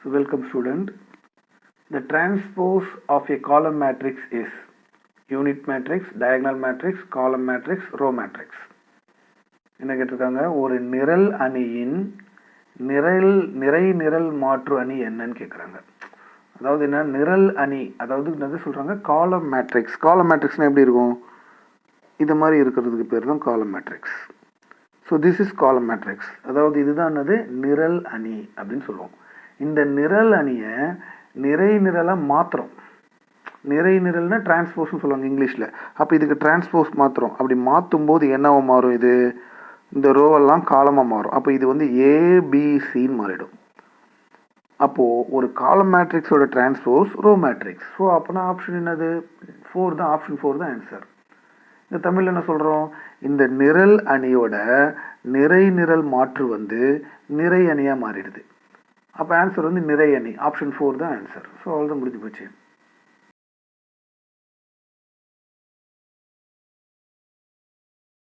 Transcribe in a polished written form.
So welcome student. The transpose of a column matrix is unit matrix, diagonal matrix, column matrix, row matrix. என்ன கேட்டிருக்காங்க, ஒரு நிரல் அணியின் நிறை நிரல் மாற்று அணி என்னன்னு கேட்குறாங்க. அதாவது என்ன, நிரல் அணி, அதாவது என்ன சொல்கிறாங்க, காலம் மேட்ரிக்ஸ். காலம் மேட்ரிக்ஸ்னால் எப்படி இருக்கும், இது மாதிரி இருக்கிறதுக்கு பேர் தான் காலம் மேட்ரிக்ஸ். ஸோ திஸ் இஸ் காலம் மேட்ரிக்ஸ். அதாவது இதுதான் என்னது, நிரல் அணி அப்படின்னு சொல்லுவோம். இந்த நிரல் அணியை நிறை நிரலாக மாற்றுறோம். நிறை நிரல்னா டிரான்ஸ்போஸ்ன்னு சொல்லுவாங்க இங்கிலீஷில். அப்போ இதுக்கு டிரான்ஸ்போஸ் மாற்றுறோம். அப்படி மாற்றும் போது என்னவா மாறும், இது இந்த ரோவெல்லாம் காலமாக மாறும். அப்போ இது வந்து ஏபிசின்னு மாறிடும். அப்போது ஒரு காலம் மேட்ரிக்ஸோட டிரான்ஸ்போஸ் ரோ மேட்ரிக்ஸ். ஸோ அப்போனா ஆப்ஷன் என்னது, 4 தான். ஆப்ஷன் 4 தான் ஆன்சர். இந்த தமிழில் என்ன சொல்கிறோம், இந்த நிரல் அணியோட நிறை நிரல் மாற்று வந்து நிறை அணியாக மாறிடுது. அப்போ ஆன்சர் வந்து நிறை அணி. ஆப்ஷன் 4 தான் ஆன்சர். ஸோ அவ்வளோதான், முடிஞ்சு போச்சு.